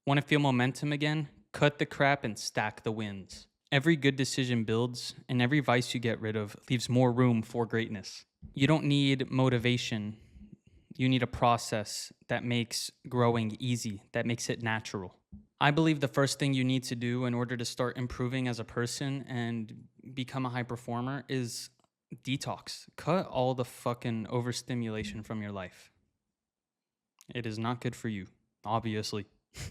Want to feel momentum again? Cut the crap and stack the wins. Every good decision builds, and every vice you get rid of leaves more room for greatness. You don't need motivation. You need a process that makes growing easy, that makes it natural. I believe the first thing you need to do in order to start improving as a person and become a high performer is detox. Cut all the fucking overstimulation from your life. It is not good for you, obviously.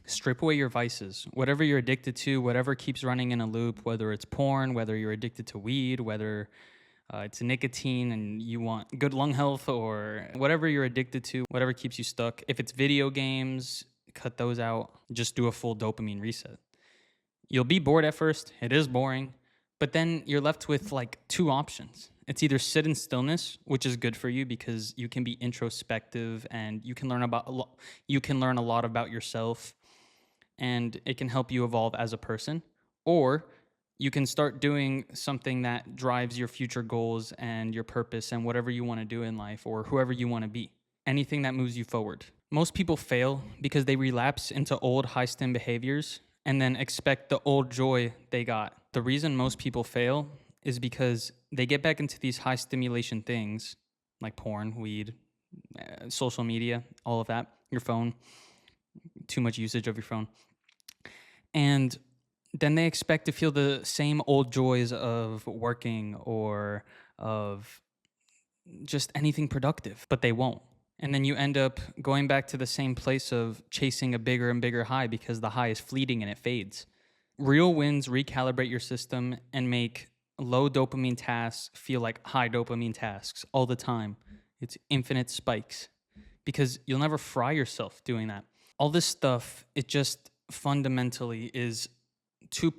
Strip away your vices. Whatever you're addicted to, whatever keeps running in a loop, whether it's porn, whether you're addicted to weed, whether it's nicotine and you want good lung health, or whatever you're addicted to, whatever keeps you stuck. If it's video games, cut those out. Just do a full dopamine reset. You'll be bored at first. It is boring. But then you're left with like two options. It's either sit in stillness, which is good for you because you can be introspective and you can learn a lot about yourself, and it can help you evolve as a person. Or you can start doing something that drives your future goals and your purpose and whatever you want to do in life or whoever you want to be. Anything that moves you forward. Most people fail because they relapse into old high stim behaviors and then expect the old joy they got. The reason most people fail is because they get back into these high stimulation things like porn, weed, social media, all of that, your phone, too much usage of your phone. And then they expect to feel the same old joys of working or of just anything productive, but they won't. And then you end up going back to the same place of chasing a bigger and bigger high because the high is fleeting and it fades. Real wins recalibrate your system and make low dopamine tasks feel like high dopamine tasks all the time. It's infinite spikes because you'll never fry yourself doing that. All this stuff, it just fundamentally is too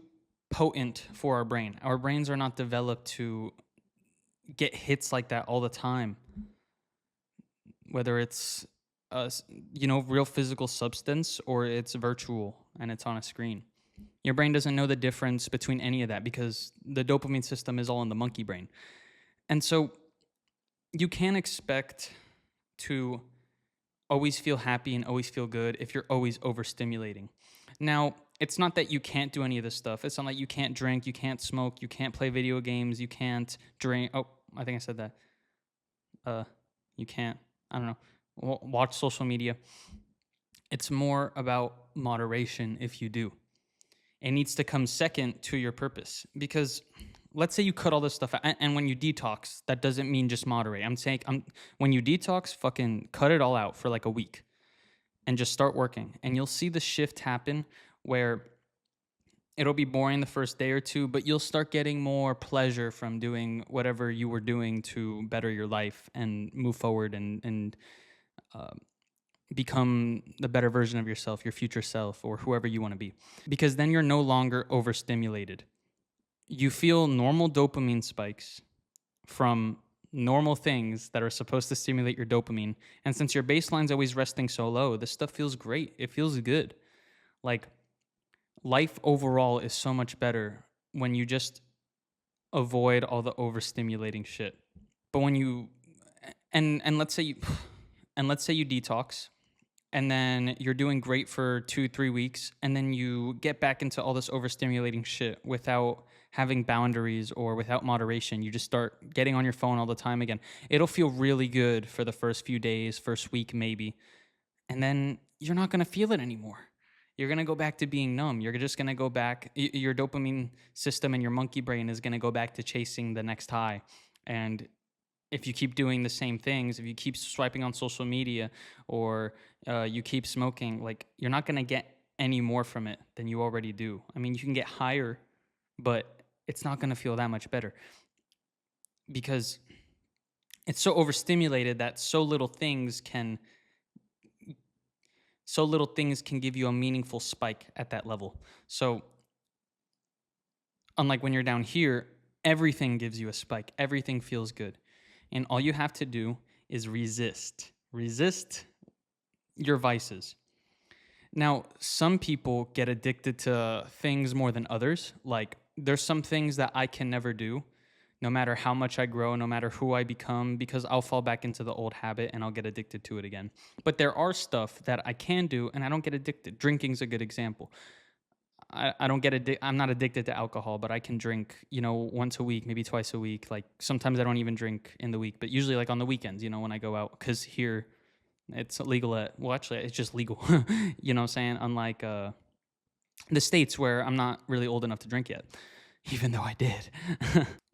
potent for our brain. Our brains are not developed to get hits like that all the time. Whether it's real physical substance or it's virtual and it's on a screen. Your brain doesn't know the difference between any of that because the dopamine system is all in the monkey brain. And so you can't expect to always feel happy and always feel good if you're always overstimulating. Now, it's not that you can't do any of this stuff. It's not like you can't drink, you can't smoke, you can't play video games, you can't drink. Oh, I think I said that. You can't, I don't know, watch social media. It's more about moderation if you do. It needs to come second to your purpose because let's say you cut all this stuff out. And when you detox, that doesn't mean just moderate. I'm saying when you detox, fucking cut it all out for like a week and just start working. And you'll see the shift happen where it'll be boring the first day or two, but you'll start getting more pleasure from doing whatever you were doing to better your life and move forward and become the better version of yourself, your future self, or whoever you want to be. Because then you're no longer overstimulated. You feel normal dopamine spikes from normal things that are supposed to stimulate your dopamine. And since your baseline's always resting so low, this stuff feels great. It feels good. Like, life overall is so much better when you just avoid all the overstimulating shit. But when you and let's say you detox, and then you're doing great for 2-3 weeks, and then you get back into all this overstimulating shit without having boundaries or without moderation. You just start getting on your phone all the time again. It'll feel really good for the first few days, first week maybe, and then you're not going to feel it anymore. You're going to go back to being numb. You're just going to go back. Your dopamine system and your monkey brain is going to go back to chasing the next high. And if you keep doing the same things, if you keep swiping on social media or you keep smoking, like, you're not going to get any more from it than you already do. I mean, you can get higher, but it's not going to feel that much better because it's so overstimulated that so little things can give you a meaningful spike at that level. So unlike when you're down here, everything gives you a spike. Everything feels good. And all you have to do is resist. Resist your vices. Now, some people get addicted to things more than others. Like, there's some things that I can never do. no matter how much I grow, no matter who I become, because I'll fall back into the old habit and I'll get addicted to it again. But there are stuff that I can do and I don't get addicted. Drinking's a good example. I don't get addicted. I'm not addicted to alcohol, but I can drink, once a week, maybe twice a week. Like sometimes I don't even drink in the week, but usually like on the weekends, when I go out, because here it's legal actually it's just legal, you know what I'm saying? Unlike the States where I'm not really old enough to drink yet, even though I did.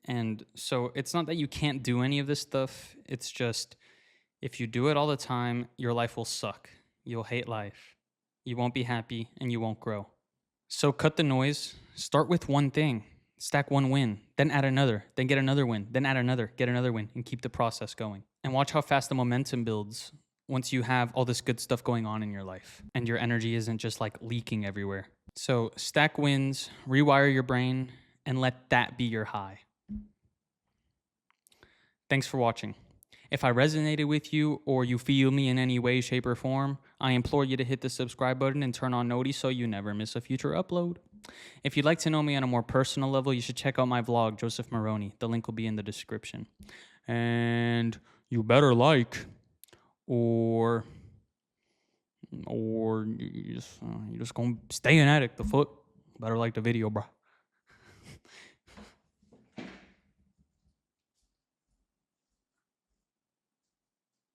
And so it's not that you can't do any of this stuff. It's just if you do it all the time, your life will suck. You'll hate life. You won't be happy and you won't grow. So cut the noise. Start with one thing. Stack one win, then add another, then get another win, then add another, get another win, and keep the process going. And watch how fast the momentum builds once you have all this good stuff going on in your life and your energy isn't just like leaking everywhere. So stack wins, rewire your brain, and let that be your high. Thanks for watching. If I resonated with you or you feel me in any way, shape, or form, I implore you to hit the subscribe button and turn on noties so you never miss a future upload. If you'd like to know me on a more personal level, you should check out my vlog, Joseph Marrone. The link will be in the description. And you better like, or you just gonna stay an addict. The fuck. Better like the video, bro.